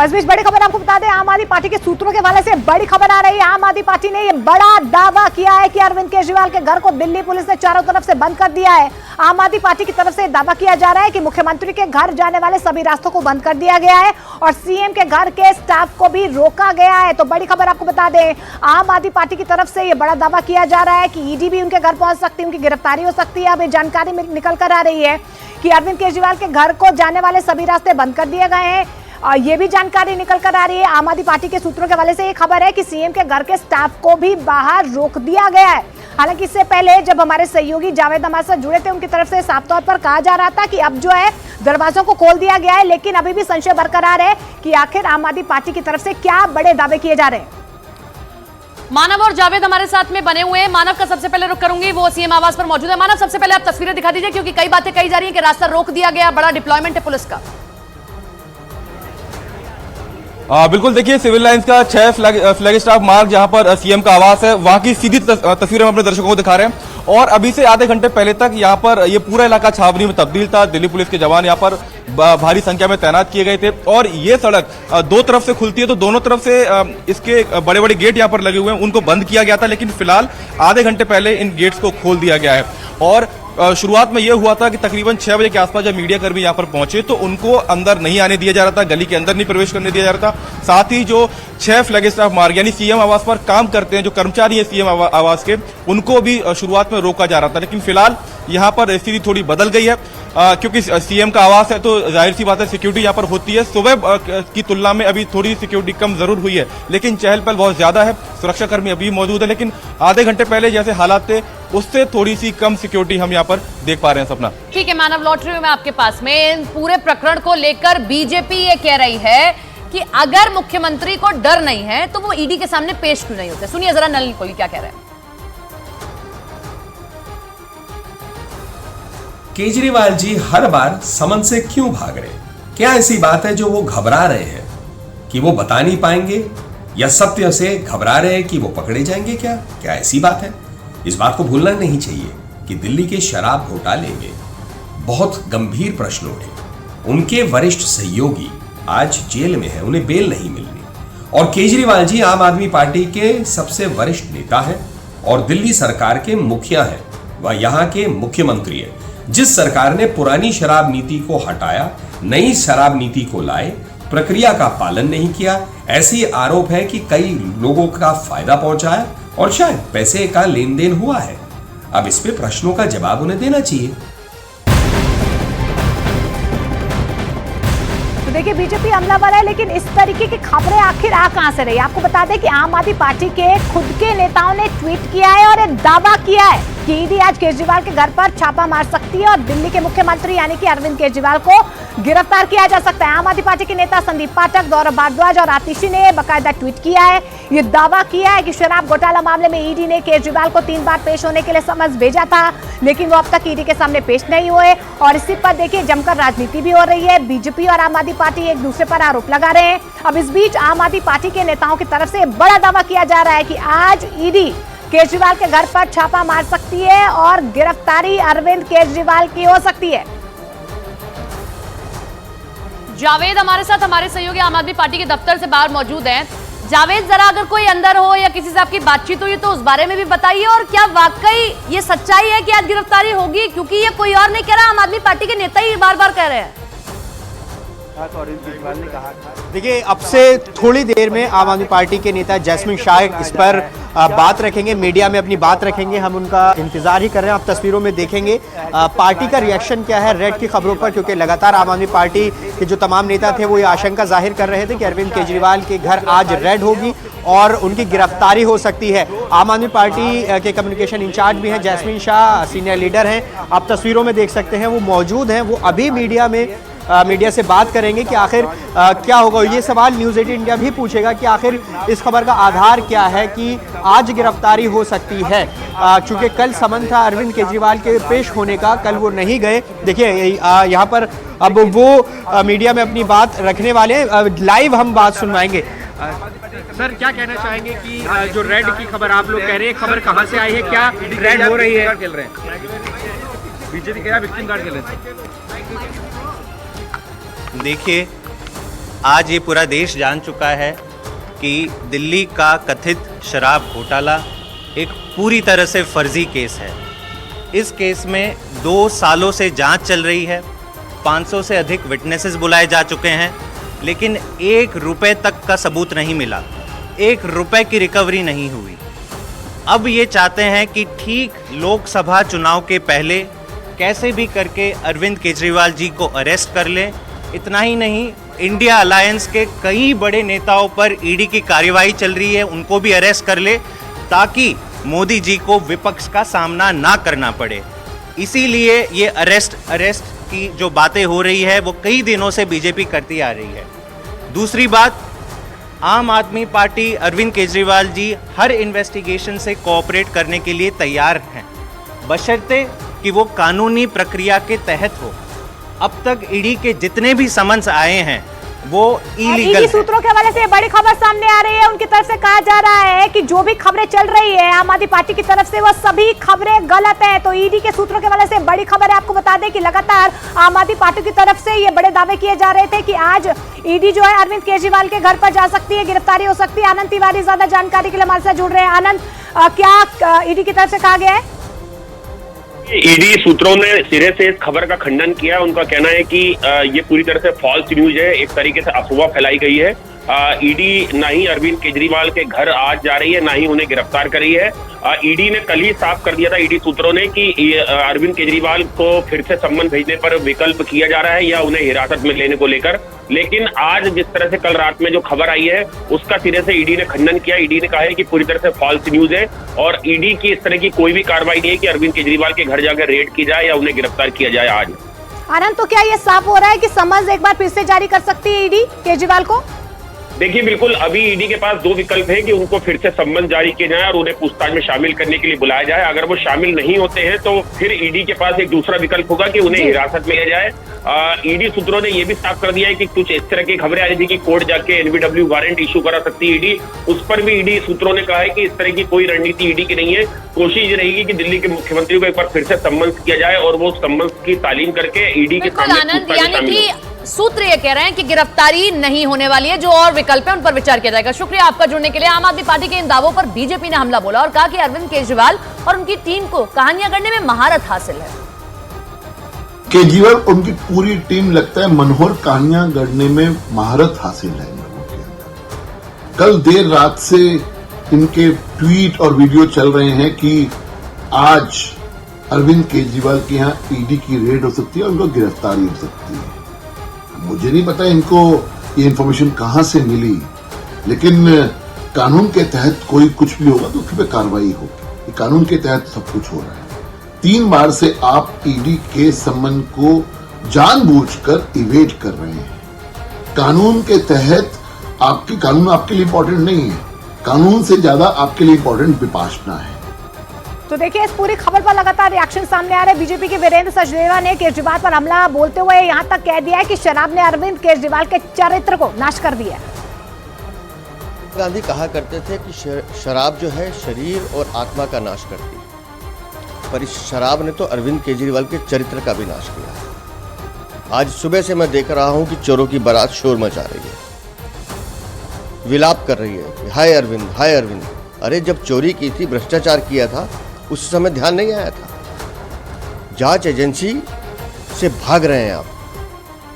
और इस बीच बड़ी खबर आपको बता दें, आम आदमी पार्टी के सूत्रों के हवाले से बड़ी खबर आ रही है। आम आदमी पार्टी ने यह बड़ा दावा किया है कि अरविंद केजरीवाल के घर को दिल्ली पुलिस ने चारों तरफ से बंद कर दिया है। आम आदमी पार्टी की तरफ से दावा किया जा रहा है कि मुख्यमंत्री के घर जाने वाले सभी रास्तों को बंद कर दिया गया है और सीएम के घर के स्टाफ को भी रोका गया है। तो बड़ी खबर आपको बता दें, आम आदमी पार्टी की तरफ से यह बड़ा दावा किया जा रहा है कि ईडी भी उनके घर पहुंच सकती है, उनकी गिरफ्तारी हो सकती है। अब ये जानकारी निकल कर आ रही है कि अरविंद केजरीवाल के घर को जाने वाले सभी रास्ते बंद कर दिए गए हैं। और ये भी जानकारी निकल कर आ रही है आम आदमी पार्टी के सूत्रों के हवाले से ये खबर है कि सीएम के घर के स्टाफ को भी बाहर रोक दिया गया है। हालांकि इससे पहले जब हमारे सहयोगी जावेद हमारे साथ जुड़े थे, उनकी तरफ से साफ तौर पर कहा जा रहा था कि अब जो है दरवाजों को खोल दिया गया है, लेकिन अभी भी संशय बरकरार है कि आखिर आम आदमी पार्टी की तरफ से क्या बड़े दावे किए जा रहे हैं। मानव और जावेद हमारे साथ में बने हुए हैं। मानव का सबसे पहले रुख करूंगी, वो सीएम आवास पर मौजूद है। मानव, सबसे पहले आप तस्वीरें दिखा दीजिए, क्योंकि कई बातें कही जा रही है कि रास्ता रोक दिया गया, बड़ा डिप्लॉयमेंट है पुलिस का। बिल्कुल, देखिए सिविल लाइंस का 6 फ्लैग स्टाफ मार्ग जहां पर सीएम का आवास है, वहां की सीधी तस्वीरें हम अपने दर्शकों को दिखा रहे हैं। और अभी से आधे घंटे पहले तक यहां पर ये पूरा इलाका छावनी में तब्दील था। दिल्ली पुलिस के जवान यहां पर भारी संख्या में तैनात किए गए थे और ये सड़क दो तरफ से खुलती है, तो दोनों तरफ से इसके बड़े बड़े गेट यहां पर लगे हुए हैं, उनको बंद किया गया था। लेकिन फिलहाल आधे घंटे पहले इन गेट्स को खोल दिया गया है। और शुरुआत में यह हुआ था कि तकरीबन 6 बजे के आसपास जब मीडिया कर्मी यहां पर पहुंचे तो उनको अंदर नहीं आने दिया जा रहा था, गली के अंदर नहीं प्रवेश करने दिया जा रहा था। साथ ही जो 6 फ्लैग स्टाफ मार्ग यानी सीएम आवास पर काम करते हैं, जो कर्मचारी है सीएम आवास के, उनको भी शुरुआत में रोका जा रहा था। लेकिन फिलहाल यहां पर स्थिति थोड़ी बदल गई है, क्योंकि सीएम का आवास है तो जाहिर सी बात है सिक्योरिटी यहां पर होती है। सुबह की तुलना में अभी थोड़ी सिक्योरिटी कम जरूर हुई है, लेकिन चहल पहल बहुत ज्यादा है। सुरक्षा कर्मी अभी मौजूद है, लेकिन आधे घंटे पहले जैसे हालात थे उससे थोड़ी सी कम सिक्योरिटी हम यहाँ पर देख पा रहे हैं। सपना, ठीक है मानव, लौट रही हूं मैं आपके पास में। पूरे प्रकरण को लेकर बीजेपी ये कह रही है कि अगर मुख्यमंत्री को डर नहीं है तो वो ईडी के सामने पेश क्यों नहीं होते। सुनिए जरा नलिन कोहली क्या कह रहे हैं। केजरीवाल जी हर बार समन से क्यों भाग रहे? क्या ऐसी बात है जो वो घबरा रहे हैं कि वो बता नहीं पाएंगे, या सत्य से घबरा रहे हैं कि वो पकड़े जाएंगे? क्या ऐसी बात है? इस बात को भूलना नहीं चाहिए कि दिल्ली के शराब घोटाले में बहुत गंभीर प्रश्न उठे। उनके वरिष्ठ सहयोगी आज जेल में है, उन्हें बेल नहीं मिल रही। और केजरीवाल जी आम आदमी पार्टी के सबसे वरिष्ठ नेता हैं और दिल्ली सरकार के मुखिया हैं, वह यहाँ के मुख्यमंत्री हैं। जिस सरकार ने पुरानी शराब नीति को हटाया, नई शराब नीति को लाए, प्रक्रिया का पालन नहीं किया, ऐसी आरोप है कि कई लोगों का फायदा पहुंचा है और शायद पैसे का लेन देन हुआ है। अब इस पे प्रश्नों का जवाब उन्हें देना चाहिए। तो देखिए, बीजेपी हमलावर है, लेकिन इस तरीके की खबरें आखिर आ कहां से रही? आपको बता दें कि आम आदमी पार्टी के खुद के नेताओं ने ट्वीट किया है और दावा किया है कि ईडी आज केजरीवाल के घर पर छापा मार सकती है और दिल्ली के मुख्यमंत्री यानी कि अरविंद केजरीवाल को गिरफ्तार किया जा सकता है। आम आदमी पार्टी के नेता संदीप पाठक, गौरव भारद्वाज और आतिशी ने बाकायदा ट्वीट किया है, ये दावा किया है कि शराब घोटाला मामले में ईडी ने केजरीवाल को 3 बार पेश होने के लिए समझ भेजा था, लेकिन वो अब तक ईडी के सामने पेश नहीं हुए। और इसी पर देखिए जमकर राजनीति भी हो रही है। बीजेपी और आम आदमी पार्टी एक दूसरे पर आरोप लगा रहे हैं। अब इस बीच आम आदमी पार्टी के नेताओं की तरफ से बड़ा दावा किया जा रहा है कि आज ईडी केजरीवाल के घर पर छापा मार सकती है और गिरफ्तारी अरविंद केजरीवाल की हो सकती है। जावेद हमारे साथ, हमारे सहयोगी आम आदमी पार्टी के दफ्तर से बाहर मौजूद हैं। जावेद, जरा अगर कोई अंदर हो या किसी से आपकी बातचीत हुई तो उस बारे में भी बताइए, और क्या वाकई ये सच्चाई है कि आज गिरफ्तारी होगी? क्योंकि ये कोई और नहीं कह रहा, आम आदमी पार्टी के नेता ही बार बार कह रहे हैं। देखिए, अब से थोड़ी देर में आम आदमी पार्टी के नेता जैस्मिन शाह इस पर बात रखेंगे, मीडिया में अपनी बात रखेंगे। हम उनका इंतजार ही कर रहे हैं। आप तस्वीरों में देखेंगे पार्टी का रिएक्शन क्या है रेड की खबरों पर, क्योंकि लगातार आम आदमी पार्टी के जो तमाम नेता थे वो ये आशंका जाहिर कर रहे थे कि अरविंद केजरीवाल के घर आज रेड होगी और उनकी गिरफ्तारी हो सकती है। आम आदमी पार्टी के कम्युनिकेशन इंचार्ज भी हैं जैस्मिन शाह, सीनियर लीडर हैं, आप तस्वीरों में देख सकते हैं, वो मौजूद हैं। वो अभी मीडिया से बात करेंगे कि आखिर क्या होगा। ये सवाल न्यूज़ 18 इंडिया भी पूछेगा कि आखिर इस खबर का आधार क्या है कि आज गिरफ्तारी हो सकती है, चूंकि कल समन था अरविंद केजरीवाल के पेश होने का, कल वो नहीं गए। देखिए यहाँ पर अब वो मीडिया में अपनी बात रखने वाले हैं, लाइव हम बात सुनवाएंगे। सर, क्या कहना चाहेंगे कि जो रेड की खबर आप लोग कह रहे हैं, खबर कहाँ से आई है, क्या रेड हो रही है? खेल रहे हैं बीजेपी कह रहा है विक्टिम कार्ड खेल रहे हैं। देखिए, आज ये पूरा देश जान चुका है कि दिल्ली का कथित शराब घोटाला एक पूरी तरह से फर्जी केस है। इस केस में 2 सालों से जांच चल रही है, 500 से अधिक विटनेसेस बुलाए जा चुके हैं, लेकिन 1 रुपए तक का सबूत नहीं मिला, 1 रुपए की रिकवरी नहीं हुई। अब ये चाहते हैं कि ठीक लोकसभा चुनाव के पहले कैसे भी करके अरविंद केजरीवाल जी को अरेस्ट कर ले। इतना ही नहीं, इंडिया अलायंस के कई बड़े नेताओं पर ईडी की कार्यवाही चल रही है, उनको भी अरेस्ट कर ले ताकि मोदी जी को विपक्ष का सामना ना करना पड़े। इसीलिए ये अरेस्ट की जो बातें हो रही है वो कई दिनों से बीजेपी करती आ रही है। दूसरी बात, आम आदमी पार्टी अरविंद केजरीवाल जी हर इन्वेस्टिगेशन से कोऑपरेट करने के लिए तैयार हैं, बशर्ते कि वो कानूनी प्रक्रिया के तहत हो। अब तक ईडी के जितने भी समन्स आए हैं वो इलीगल सूत्रों के हवाले से बड़ी खबर सामने आ रही है। उनकी तरफ से कहा जा रहा है कि जो भी खबरें चल रही है आम आदमी पार्टी की तरफ से वो सभी खबरें गलत है। तो ईडी के सूत्रों के हवाले से बड़ी खबर है। आपको बता दें कि लगातार आम आदमी पार्टी की तरफ से ये बड़े दावे किए जा रहे थे कि आज ईडी जो है अरविंद केजरीवाल के घर पर जा सकती है, गिरफ्तारी हो सकती है। आनंद तिवारी ज्यादा जानकारी के लिए हमारे साथ जुड़ रहे हैं। आनंद, क्या ईडी की तरफ से कहा गया है? ईडी सूत्रों ने सिरे से इस खबर का खंडन किया। उनका कहना है कि ये पूरी तरह से फॉल्स न्यूज है, एक तरीके से अफवाह फैलाई गई है। ईडी ना ही अरविंद केजरीवाल के घर आज जा रही है, ना ही उन्हें गिरफ्तार कर रही है। ईडी ने कल ही साफ कर दिया था, ईडी सूत्रों ने, कि अरविंद केजरीवाल को फिर से सम्मन भेजने पर विकल्प किया जा रहा है या उन्हें हिरासत में लेने को लेकर। लेकिन आज जिस तरह से कल रात में जो खबर आई है उसका सिरे से ईडी ने खंडन किया। ईडी ने कहा है कि पूरी तरह से फॉल्स न्यूज है और ईडी की इस तरह की कोई भी कार्रवाई नहीं है कि अरविंद केजरीवाल के घर जाकर रेड की जाए या उन्हें गिरफ्तार किया जाए आज। आनंद, तो क्या ये साफ हो रहा है कि समन्स एक बार फिर से जारी कर सकती है ईडी केजरीवाल को? देखिए, बिल्कुल अभी ईडी के पास 2 विकल्प हैं कि उनको फिर से सम्मन जारी किया जाए और उन्हें पूछताछ में शामिल करने के लिए बुलाया जाए। अगर वो शामिल नहीं होते हैं तो फिर ईडी के पास एक दूसरा विकल्प होगा कि उन्हें हिरासत में लिया जाए। ईडी सूत्रों ने यह भी साफ कर दिया है कि कुछ इस तरह की खबरें आ रही थी कि कोर्ट जाके एनवीडब्ल्यू वारंट इशू करा सकती है ईडी, उस पर भी ईडी सूत्रों ने कहा है कि इस तरह की कोई रणनीति ईडी की नहीं है। कोशिश ये रहेगी कि दिल्ली के मुख्यमंत्री को एक बार फिर से सम्मन किया जाए और वो सम्मन की तालीम करके ईडी के सामने। सूत्र ये कह रहे हैं कि गिरफ्तारी नहीं होने वाली है, जो और विकल्प है उन पर विचार किया जाएगा। शुक्रिया आपका जुड़ने के लिए। आम आदमी पार्टी के इन दावों पर बीजेपी ने हमला बोला और कहा कि अरविंद केजरीवाल और उनकी टीम को कहानियां गढ़ने में महारत हासिल है। केजरीवाल उनकी पूरी टीम लगता है मनोहर कहानियां गढ़ने में महारत हासिल है इन लोगों के अंदर। कल देर रात से इनके ट्वीट और वीडियो चल रहे हैं कि आज अरविंद केजरीवाल के यहाँ ईडी की रेड हो सकती है और उनको गिरफ्तारी हो सकती है। मुझे नहीं पता इनको ये इन्फॉर्मेशन कहां से मिली, लेकिन कानून के तहत कोई कुछ भी होगा तो उस पर कार्रवाई होगी। कानून के तहत सब कुछ हो रहा है। 3 बार से आप ईडी के सम्मन को जानबूझकर इवेट कर रहे हैं। कानून के तहत कानून आपके लिए इंपॉर्टेंट नहीं है, कानून से ज्यादा आपके लिए इंपॉर्टेंट विपासना है। तो देखिए, इस पूरी खबर पर लगातार रिएक्शन सामने आ रहे हैं। बीजेपी के वीरेंद्र सचदेवा ने केजरीवाल पर हमला बोलते हुए यहां तक कह दिया है कि शराब ने अरविंद केजरीवाल के चरित्र को नाश कर दिया है। गांधी कहा करते थे कि शराब जो है शरीर और आत्मा का नाश करती है, पर इस शराब ने तो अरविंद केजरीवाल के चरित्र का भी नाश किया। आज सुबह से मैं देख रहा हूं कि चोरों की बारात शोर मचा रही है, विलाप कर रही है कि हाय अरविंद, हाय अरविंद। अरे जब चोरी की थी, भ्रष्टाचार किया था, उस समय ध्यान नहीं आया था। जांच एजेंसी से भाग रहे हैं आप,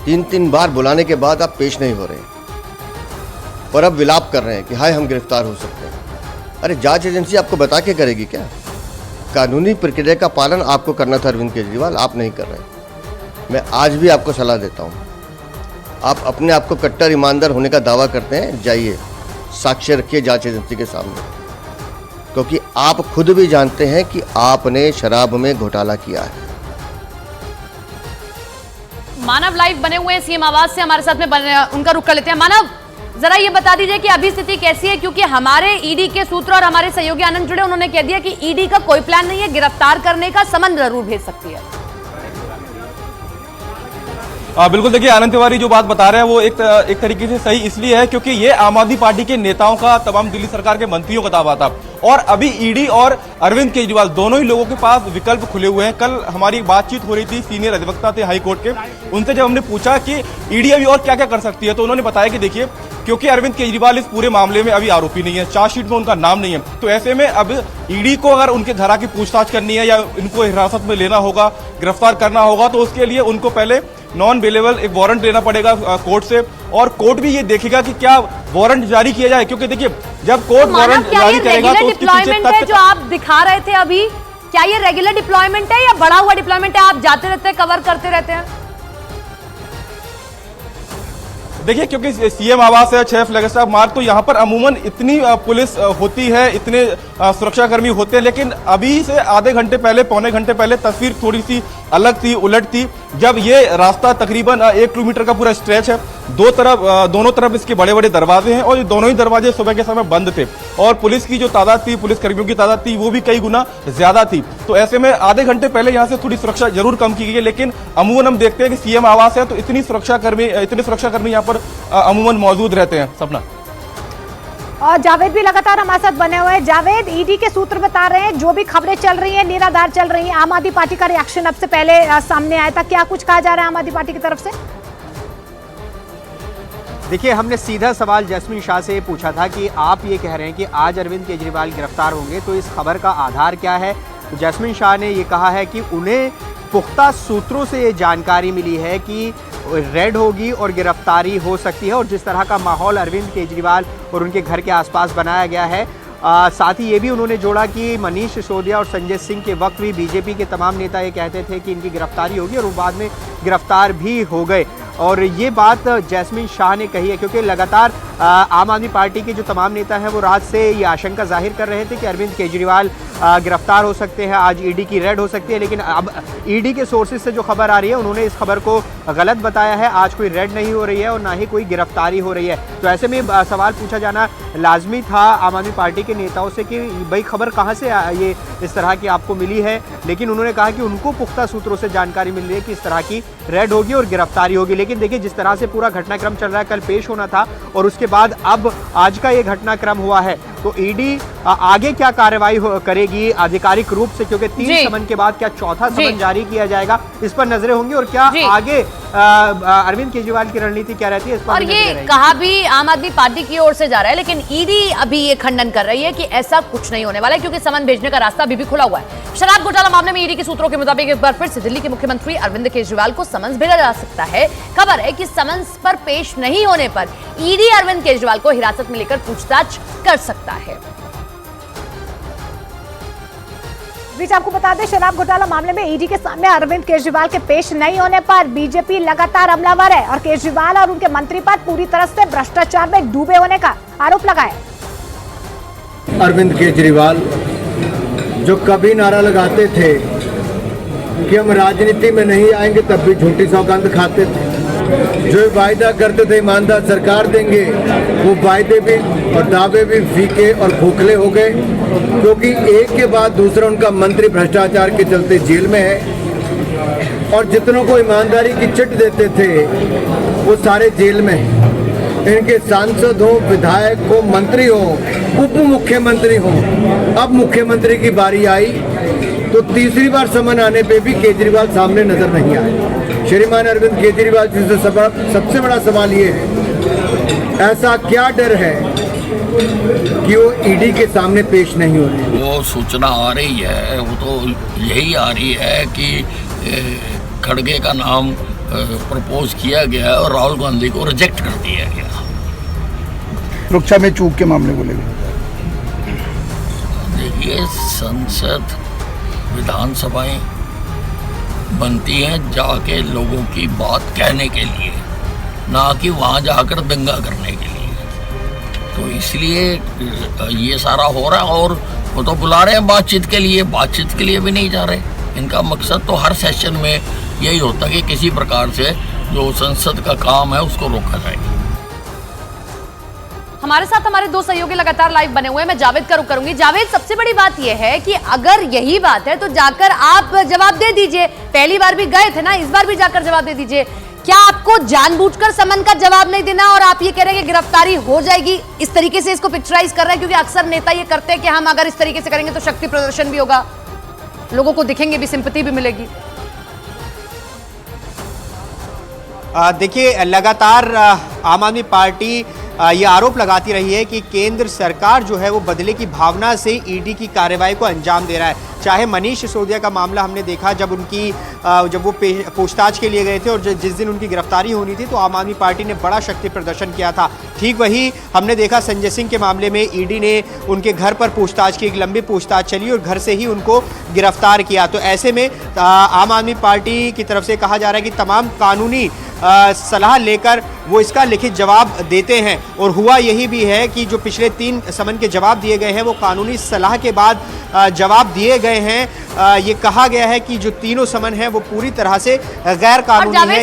3 बार बुलाने के बाद आप पेश नहीं हो रहे और अब विलाप कर रहे हैं कि हाय हम गिरफ्तार हो सकते हैं। अरे जांच एजेंसी आपको बता के करेगी क्या? कानूनी प्रक्रिया का पालन आपको करना था अरविंद केजरीवाल, आप नहीं कर रहे। मैं आज भी आपको सलाह देता हूं, आप अपने आप को कट्टर ईमानदार होने का दावा करते हैं, जाइए साक्ष्य रखिए जांच एजेंसी के सामने, क्योंकि आप खुद भी जानते हैं कि आपने शराब में घोटाला किया है। मानव लाइव बने हुए हैं सीएम आवास से, हमारे साथ में उनका रुख कर लेते हैं। मानव, जरा ये बता दीजिए कि अभी स्थिति कैसी है, क्योंकि हमारे ईडी के सूत्र और हमारे सहयोगी आनंद जुड़े, उन्होंने कह दिया कि ईडी का कोई प्लान नहीं है, गिरफ्तार करने का, समन जरूर भेज सकती है। बिल्कुल देखिए, आनंद तिवारी जो बात बता रहे हैं वो एक तरीके से सही इसलिए है क्योंकि ये आम आदमी पार्टी के नेताओं का, तमाम दिल्ली सरकार के मंत्रियों का दावा था। और अभी ईडी और अरविंद केजरीवाल दोनों ही लोगों के पास विकल्प खुले हुए हैं। कल हमारी बातचीत हो रही थी, सीनियर अधिवक्ता थे हाई कोर्ट के, उनसे जब हमने पूछा कि ईडी अभी और क्या क्या कर सकती है तो उन्होंने बताया कि देखिए, क्योंकि अरविंद केजरीवाल इस पूरे मामले में अभी आरोपी नहीं है, चार्जशीट में उनका नाम नहीं है, तो ऐसे में अब ईडी को अगर उनके घर की पूछताछ करनी है या इनको हिरासत में लेना होगा, गिरफ्तार करना होगा, तो उसके लिए उनको पहले नॉन बेलेबल एक वारंट लेना पड़ेगा कोर्ट से, और कोर्ट भी ये देखेगा कि क्या वारंट जारी किया जाए, क्योंकि देखिए जब कोर्ट वारंट जारी करेगा तो उसके पीछे है जो आप दिखा रहे थे अभी, क्या ये रेगुलर डिप्लॉयमेंट है या बढ़ा हुआ डिप्लॉयमेंट है? आप जाते रहते हैं, कवर करते रहते हैं? देखिए, क्योंकि सीएम आवास है, 6 फ्लैग स्टाफ मार्ग, तो यहाँ पर अमूमन इतनी पुलिस होती है, इतने सुरक्षाकर्मी होते हैं, लेकिन अभी से आधे घंटे पहले, पौने घंटे पहले तस्वीर थोड़ी सी अलग थी, उलट थी। जब ये रास्ता तकरीबन 1 किलोमीटर का पूरा स्ट्रेच है, दोनों तरफ इसके बड़े बड़े दरवाजे हैं और ये दोनों ही दरवाजे सुबह के समय बंद थे और पुलिस की जो तादाद थी, पुलिस कर्मियों की तादाद थी, वो भी कई गुना ज्यादा थी। तो ऐसे में आधे घंटे पहले यहाँ से थोड़ी सुरक्षा जरूर कम की गई है, लेकिन अमूमन हम देखते हैं कि सीएम आवास है तो इतने सुरक्षाकर्मी यहाँ पर अमूमन मौजूद रहते हैं। सपना और जावेद भी लगातार हमारे साथ बने हुए हैं। जावेद, ईडी के सूत्र बता रहे हैं जो भी खबरें चल रही हैं निराधार चल रही हैं। आम आदमी पार्टी का रिएक्शन अब से पहले सामने आया था, क्या कुछ कहा जा रहा है आम आदमी पार्टी की तरफ से? देखिए, हमने सीधा सवाल जैस्मिन शाह से पूछा था कि आप ये कह रहे हैं कि आज अरविंद केजरीवाल गिरफ्तार होंगे, तो इस खबर का आधार क्या है? तो जैस्मिन शाह ने ये कहा है कि उन्हें पुख्ता सूत्रों से ये जानकारी मिली है कि रेड होगी और गिरफ्तारी हो सकती है, और जिस तरह का माहौल अरविंद केजरीवाल और उनके घर के आसपास बनाया गया है, साथ ही ये भी उन्होंने जोड़ा कि मनीष सिसोदिया और संजय सिंह के वक्त भी बीजेपी के तमाम नेता ये कहते थे कि इनकी गिरफ्तारी होगी और वो बाद में गिरफ्तार भी हो गए। और ये बात जैस्मिन शाह ने कही है क्योंकि लगातार आम आदमी पार्टी के जो तमाम नेता हैं वो रात से ये आशंका जाहिर कर रहे थे कि अरविंद केजरीवाल गिरफ्तार हो सकते हैं, आज ईडी की रेड हो सकती है, लेकिन अब ईडी के सोर्सेज से जो खबर आ रही है उन्होंने इस खबर को गलत बताया है। आज कोई रेड नहीं हो रही है और ना ही कोई गिरफ्तारी हो रही है। तो ऐसे में सवाल पूछा जाना लाजमी था आम आदमी पार्टी के नेताओं से कि भाई खबर कहाँ से ये इस तरह की आपको मिली है, लेकिन उन्होंने कहा कि उनको पुख्ता सूत्रों से जानकारी मिल रही है कि इस तरह की रेड होगी और गिरफ्तारी होगी। लेकिन देखिए, जिस तरह से पूरा घटनाक्रम चल रहा है, कल पेश होना था और उसके बाद अब आज का ये घटनाक्रम हुआ है, तो ईडी आगे क्या कार्रवाई करेगी आधिकारिक रूप से, क्योंकि 3 समन के बाद क्या चौथा समन जारी किया जाएगा, इस पर नजरें होंगी, और क्या आगे अरविंद केजरीवाल की रणनीति क्या रहती है इस पर। और ये कहा भी आम आदमी पार्टी की ओर से जा रहा है, लेकिन ईडी अभी ये खंडन कर रही है कि ऐसा कुछ नहीं होने वाला है, क्योंकि समन भेजने का रास्ता अभी भी खुला हुआ है। शराब घोटाला मामले में ईडी के सूत्रों के मुताबिक एक बार फिर से दिल्ली के मुख्यमंत्री अरविंद केजरीवाल को समन्स भेजा जा सकता है। खबर है कि समन्स पर पेश नहीं होने पर ईडी अरविंद केजरीवाल को हिरासत में लेकर पूछताछ कर सकता है। बीच आपको बता दें, शराब घोटाला मामले में ईडी के सामने अरविंद केजरीवाल के पेश नहीं होने पर बीजेपी लगातार हमलावर है और केजरीवाल और उनके मंत्री पर पूरी तरह से भ्रष्टाचार में डूबे होने का आरोप लगाया। अरविंद केजरीवाल जो कभी नारा लगाते थे कि हम राजनीति में नहीं आएंगे, तब भी झूठी सौगंध खाते थे। जो वायदा करते थे ईमानदार सरकार देंगे, वो वायदे भी और दावे भी फीके और खोखले हो गए, क्योंकि एक के बाद दूसरा उनका मंत्री भ्रष्टाचार के चलते जेल में है और जितनों को ईमानदारी की चिट देते थे वो सारे जेल में हैं। इनके सांसद हो, विधायक हो, मंत्री हो, उप मुख्यमंत्री हो। अब मुख्यमंत्री की बारी आई तो तीसरी बार समन आने पे भी केजरीवाल सामने नजर नहीं आए। श्रीमान अरविंद केजरीवाल जी से सबसे बड़ा सवाल ये है, ऐसा क्या डर है कि वो ईडी के सामने पेश नहीं हो रहे? वो सूचना आ रही है, वो तो यही आ रही है कि खड़गे का नाम प्रपोज किया गया और राहुल गांधी को रिजेक्ट कर दिया गया। सुरक्षा में चूक के मामले को लेकर देखिए, संसद विधानसभाएं बनती हैं जाके लोगों की बात कहने के लिए, ना कि वहाँ जाकर दंगा करने के लिए। तो इसलिए ये सारा हो रहा है और वो तो बुला रहे हैं बातचीत के लिए भी नहीं जा रहे। इनका मकसद तो हर सेशन में यही होता है कि किसी प्रकार से जो संसद का काम है उसको रोका जाए। हमारे साथ हमारे 2 सहयोगी लगातार लाइव बने हुए हैं। मैं जावेद का रुख करूंगी। जावेद, सबसे बड़ी बात यह है कि अगर यही बात है तो जाकर आप जवाब दे दीजिए। पहली बार भी गए थे ना, इस बार भी जाकर जवाब दे दीजिए क्या आपको जानबूझकर समन का जवाब नहीं देना और आप ये कह रहे हैं कि गिरफ्तारी हो जाएगी, इस तरीके से इसको पिक्चराइज कर रहे हैं? क्योंकि अक्सर नेता ये करते हैं कि हम अगर इस तरीके से करेंगे तो शक्ति प्रदर्शन भी होगा, लोगों को दिखेंगे भी, सिंपैथी भी मिलेगी। देखिए, लगातार आम आदमी पार्टी ये आरोप लगाती रही है कि केंद्र सरकार जो है वो बदले की भावना से ईडी की कार्रवाई को अंजाम दे रहा है। चाहे मनीष सिसोदिया का मामला हमने देखा, जब वो पूछताछ के लिए गए थे और जिस दिन उनकी गिरफ्तारी होनी थी तो आम आदमी पार्टी ने बड़ा शक्ति प्रदर्शन किया था। ठीक वही हमने देखा संजय सिंह के मामले में ईडी ने उनके घर पर पूछताछ की, एक लंबी पूछताछ चली और घर से ही उनको गिरफ्तार किया। तो ऐसे में आम आदमी पार्टी की तरफ से कहा जा रहा है कि तमाम कानूनी सलाह लेकर वो इसका लिखित जवाब देते हैं। और हुआ यही भी है कि जो पिछले 3 समन के जवाब दिए गए हैं वो कानूनी सलाह के बाद जवाब दिए गए हैं। ये कहा गया है कि जो तीनों समन हैं वो पूरी तरह से गैर कानूनी है।